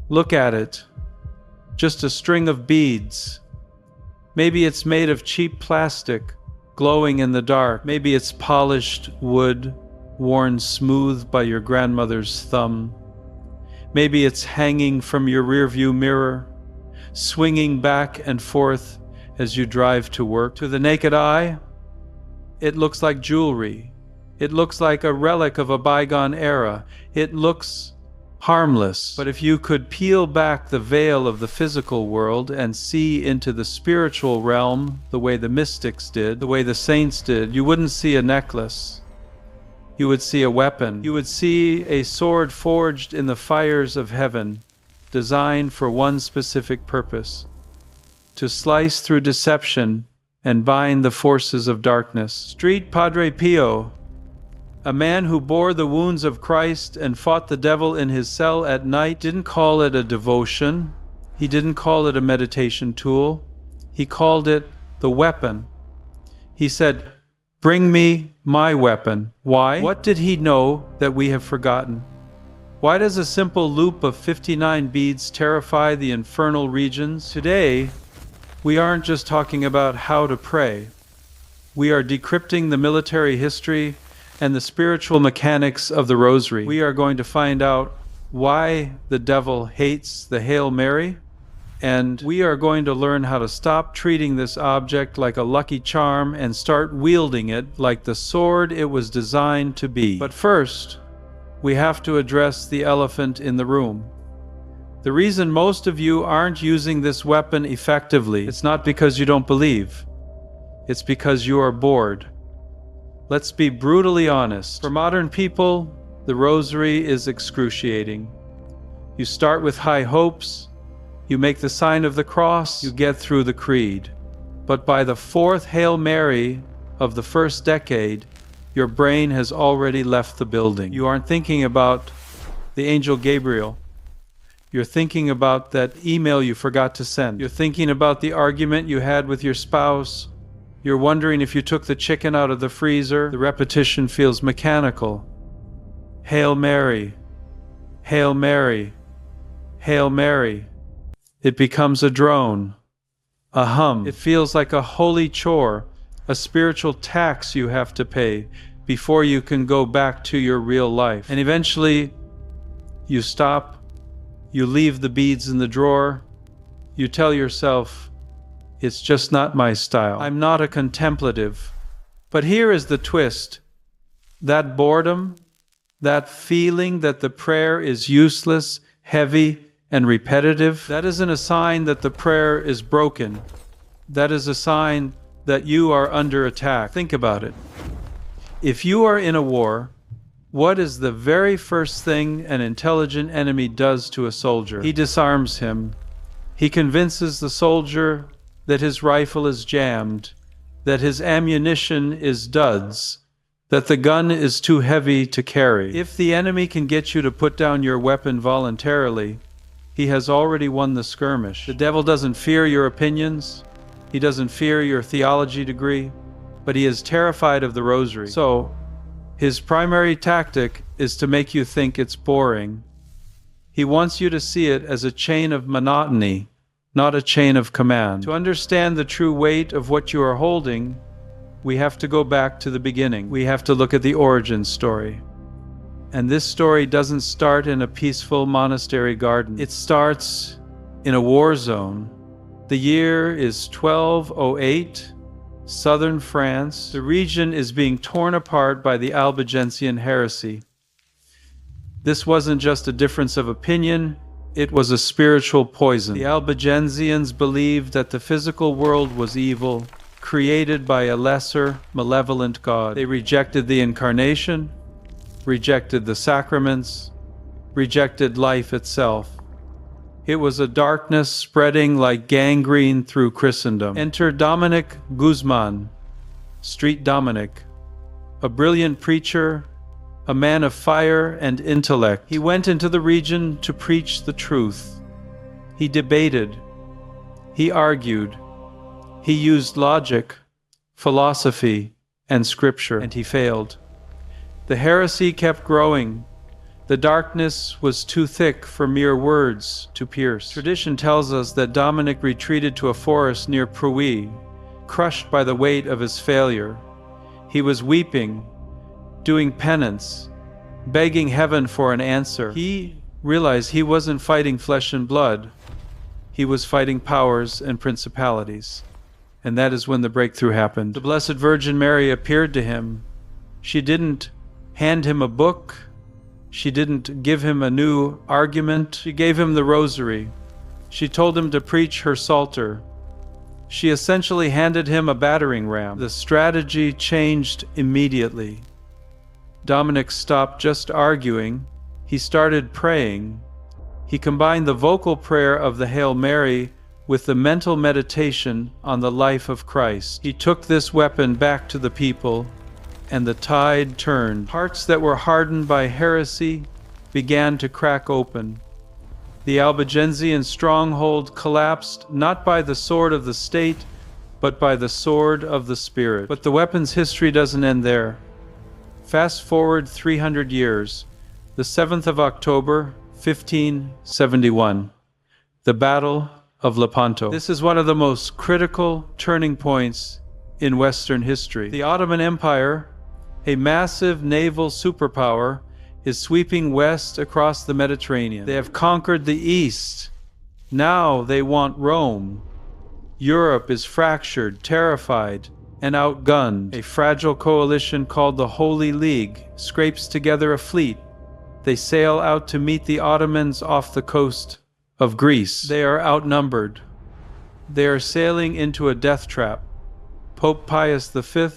Look at it. Just a string of beads. Maybe it's made of cheap plastic, glowing in the dark. Maybe it's polished wood, worn smooth by your grandmother's thumb. Maybe it's hanging from your rearview mirror, swinging back and forth as you drive to work. To the naked eye, it looks like jewelry. It looks like a relic of a bygone era. It looks harmless. But if you could peel back the veil of the physical world and see into the spiritual realm the way the mystics did, the way the saints did, you wouldn't see a necklace. You would see a weapon. You would see a sword forged in the fires of heaven, designed for one specific purpose: to slice through deception and bind the forces of darkness. Street Padre Pio, a man who bore the wounds of Christ and fought the devil in his cell at night, didn't call it a devotion. He didn't call it a meditation tool. He called it the weapon. He said, "Bring me my weapon." Why? What did he know that we have forgotten? Why does a simple loop of 59 beads terrify the infernal regions? Today, we aren't just talking about how to pray. We are decrypting the military history and the spiritual mechanics of the Rosary. We are going to find out why the devil hates the Hail Mary, and we are going to learn how to stop treating this object like a lucky charm and start wielding it like the sword it was designed to be. But first, we have to address the elephant in the room. The reason most of you aren't using this weapon effectively, it's not because you don't believe. It's because you are bored. Let's be brutally honest. For modern people, the Rosary is excruciating. You start with high hopes, you make the sign of the cross, you get through the creed. But by the fourth Hail Mary of the first decade, your brain has already left the building. You aren't thinking about the angel Gabriel. You're thinking about that email you forgot to send. You're thinking about the argument you had with your spouse. You're wondering if you took the chicken out of the freezer. The repetition feels mechanical. Hail Mary, Hail Mary, Hail Mary. It becomes a drone, a hum. It feels like a holy chore, a spiritual tax you have to pay before you can go back to your real life. And eventually, you stop, you leave the beads in the drawer, you tell yourself, "It's just not my style. I'm not a contemplative." But here is the twist. That boredom, that feeling that the prayer is useless, heavy, and repetitive, that isn't a sign that the prayer is broken. That is a sign that you are under attack. Think about it. If you are in a war, what is the very first thing an intelligent enemy does to a soldier? He disarms him. He convinces the soldier that his rifle is jammed, that his ammunition is duds, that the gun is too heavy to carry. If the enemy can get you to put down your weapon voluntarily, he has already won the skirmish. The devil doesn't fear your opinions. He doesn't fear your theology degree, but he is terrified of the Rosary. So, his primary tactic is to make you think it's boring. He wants you to see it as a chain of monotony, not a chain of command. To understand the true weight of what you are holding, we have to go back to the beginning. We have to look at the origin story. And this story doesn't start in a peaceful monastery garden. It starts in a war zone. The year is 1208, southern France. The region is being torn apart by the Albigensian heresy. This wasn't just a difference of opinion, it was a spiritual poison. The Albigensians believed that the physical world was evil, created by a lesser, malevolent God. They rejected the incarnation, rejected the sacraments, rejected life itself. It was a darkness spreading like gangrene through Christendom. Enter Dominic Guzman, Street Dominic, a brilliant preacher, a man of fire and intellect. He went into the region to preach the truth. He debated. He argued. He used logic, philosophy, and scripture, and he failed. The heresy kept growing. The darkness was too thick for mere words to pierce. Tradition tells us that Dominic retreated to a forest near Pruy, crushed by the weight of his failure. He was weeping, doing penance, begging heaven for an answer. He realized he wasn't fighting flesh and blood. He was fighting powers and principalities. And that is when the breakthrough happened. The Blessed Virgin Mary appeared to him. She didn't hand him a book. She didn't give him a new argument. She gave him the Rosary. She told him to preach her Psalter. She essentially handed him a battering ram. The strategy changed immediately. Dominic stopped just arguing. He started praying. He combined the vocal prayer of the Hail Mary with the mental meditation on the life of Christ. He took this weapon back to the people, and the tide turned. Hearts that were hardened by heresy began to crack open. The Albigensian stronghold collapsed not by the sword of the state, but by the sword of the Spirit. But the weapon's history doesn't end there. Fast forward 300 years, the 7th of October, 1571, the Battle of Lepanto. This is one of the most critical turning points in Western history. The Ottoman Empire, a massive naval superpower, is sweeping west across the Mediterranean. They have conquered the East. Now they want Rome. Europe is fractured, terrified, and outgunned. A fragile coalition called the Holy League scrapes together a fleet. They sail out to meet the Ottomans off the coast of Greece. They are outnumbered. They are sailing into a death trap. Pope Pius V,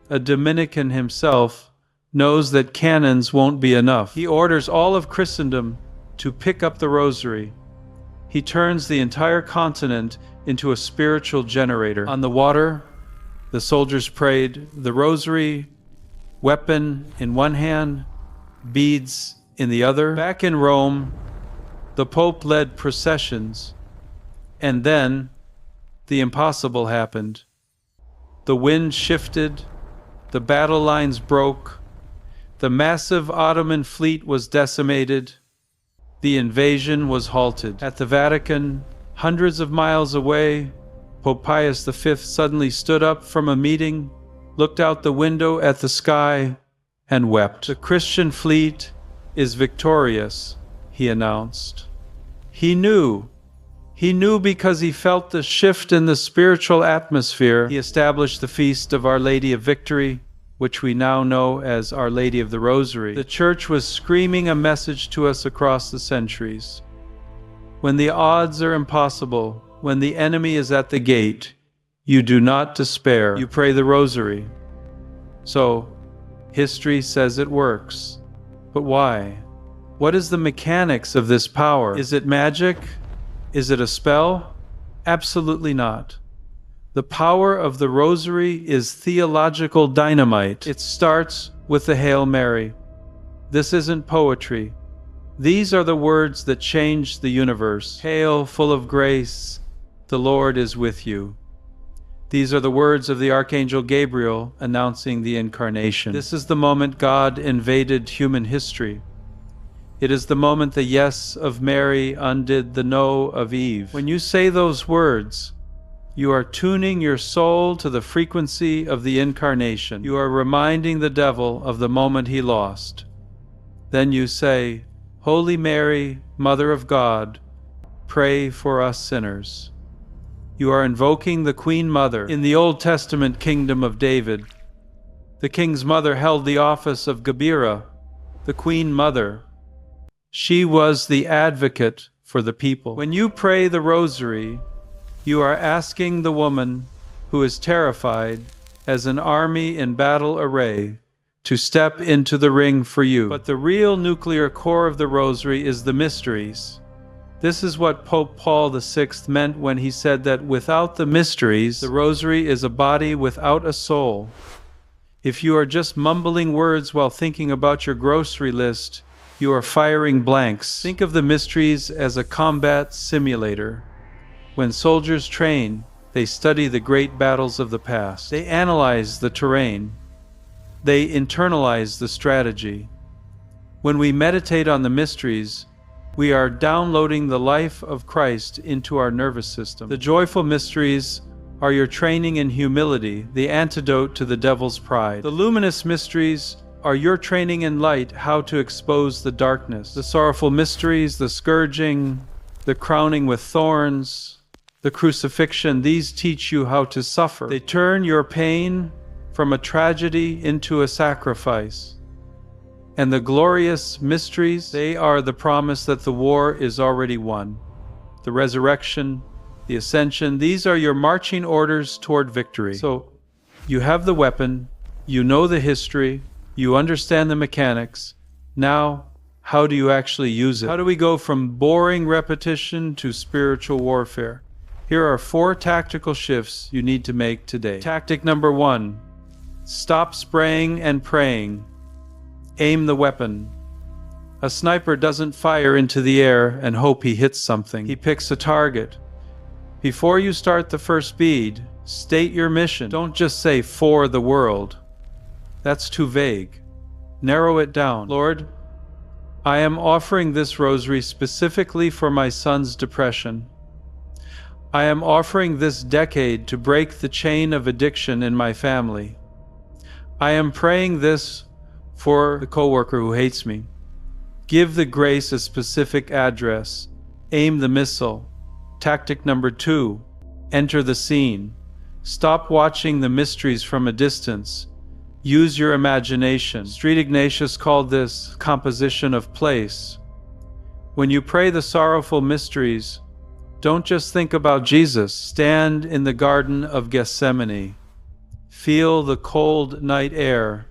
a Dominican himself, knows that cannons won't be enough. He orders all of Christendom to pick up the Rosary. He turns the entire continent into a spiritual generator. On the water, the soldiers prayed the Rosary, weapon in one hand, beads in the other. Back in Rome, the Pope led processions, and then the impossible happened. The wind shifted, the battle lines broke, the massive Ottoman fleet was decimated, the invasion was halted. At the Vatican, hundreds of miles away, Pope Pius V suddenly stood up from a meeting, looked out the window at the sky, and wept. The Christian fleet is victorious, he announced. He knew because he felt the shift in the spiritual atmosphere. He established the Feast of Our Lady of Victory, which we now know as Our Lady of the Rosary. The Church was screaming a message to us across the centuries. When the odds are impossible, when the enemy is at the gate, you do not despair. You pray the Rosary. So, history says it works. But why? What is the mechanics of this power? Is it magic? Is it a spell? Absolutely not. The power of the Rosary is theological dynamite. It starts with the Hail Mary. This isn't poetry. These are the words that change the universe. Hail, full of grace, the Lord is with you. These are the words of the Archangel Gabriel announcing the Incarnation. This is the moment God invaded human history. It is the moment the yes of Mary undid the no of Eve. When you say those words, you are tuning your soul to the frequency of the Incarnation. You are reminding the devil of the moment he lost. Then you say, Holy Mary, Mother of God, pray for us sinners. You are invoking the Queen Mother. In the Old Testament kingdom of David, the king's mother held the office of Gabira, the Queen Mother. She was the advocate for the people. When you pray the Rosary, you are asking the woman who is terrified as an army in battle array to step into the ring for you. But the real nuclear core of the Rosary is the mysteries. This is what Pope Paul VI meant when he said that without the mysteries, the Rosary is a body without a soul. If you are just mumbling words while thinking about your grocery list, you are firing blanks. Think of the mysteries as a combat simulator. When soldiers train, they study the great battles of the past. They analyze the terrain. They internalize the strategy. When we meditate on the mysteries, we are downloading the life of Christ into our nervous system. The joyful mysteries are your training in humility, the antidote to the devil's pride. The luminous mysteries are your training in light, how to expose the darkness. The sorrowful mysteries, the scourging, the crowning with thorns, the crucifixion, these teach you how to suffer. They turn your pain from a tragedy into a sacrifice. And the glorious mysteries, they are the promise that the war is already won. The resurrection, the ascension, these are your marching orders toward victory. So you have the weapon, you know the history, you understand the mechanics. Now, how do you actually use it? How do we go from boring repetition to spiritual warfare? Here are 4 tactical shifts you need to make today. Tactic number 1, stop spraying and praying. Aim the weapon. A sniper doesn't fire into the air and hope he hits something. He picks a target. Before you start the first bead, state your mission. Don't just say for the world. That's too vague. Narrow it down. Lord, I am offering this rosary specifically for my son's depression. I am offering this decade to break the chain of addiction in my family. I am praying this for the coworker who hates me. Give the grace a specific address. Aim the missile. Tactic number 2, enter the scene. Stop watching the mysteries from a distance. Use your imagination. St. Ignatius called this composition of place. When you pray the sorrowful mysteries, don't just think about Jesus. Stand in the Garden of Gethsemane. Feel the cold night air.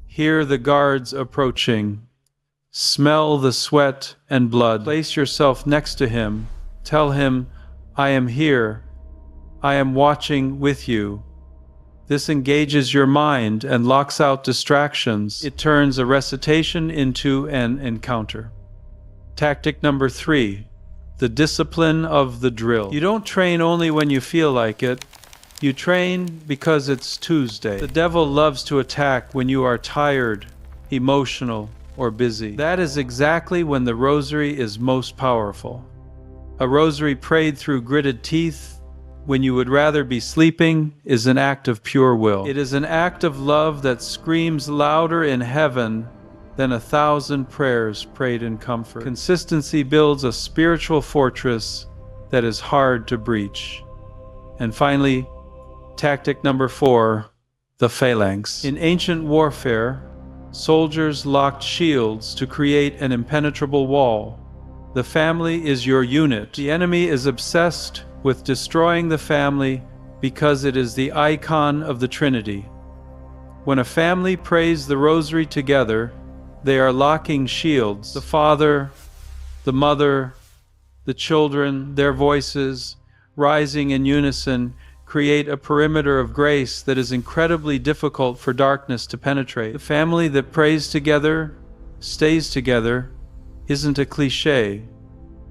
Hear the guards approaching. Smell the sweat and blood. Place yourself next to him. Tell him, I am here. I am watching with you. This engages your mind and locks out distractions. It turns a recitation into an encounter. Tactic number 3, the discipline of the drill. You don't train only when you feel like it. You train because it's Tuesday. The devil loves to attack when you are tired, emotional, or busy. That is exactly when the rosary is most powerful. A rosary prayed through gritted teeth, when you would rather be sleeping, is an act of pure will. It is an act of love that screams louder in heaven than 1,000 prayers prayed in comfort. Consistency builds a spiritual fortress that is hard to breach. And finally, tactic number 4, the phalanx. In ancient warfare, soldiers locked shields to create an impenetrable wall. The family is your unit. The enemy is obsessed with destroying the family because it is the icon of the Trinity. When a family prays the rosary together, they are locking shields. The father, the mother, the children, their voices, rising in unison, create a perimeter of grace that is incredibly difficult for darkness to penetrate. The family that prays together, stays together, isn't a cliché.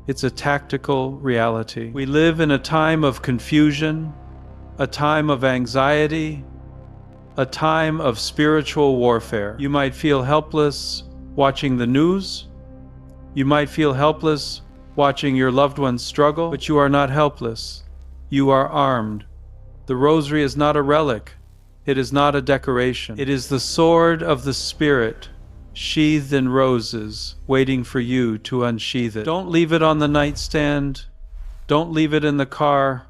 It's a tactical reality. We live in a time of confusion, a time of anxiety, a time of spiritual warfare. You might feel helpless watching the news. You might feel helpless watching your loved ones struggle, but you are not helpless. You are armed. The rosary is not a relic. It is not a decoration. It is the sword of the Spirit, sheathed in roses, waiting for you to unsheath it. Don't leave it on the nightstand. Don't leave it in the car.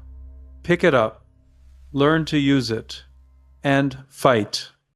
Pick it up. Learn to use it. And fight.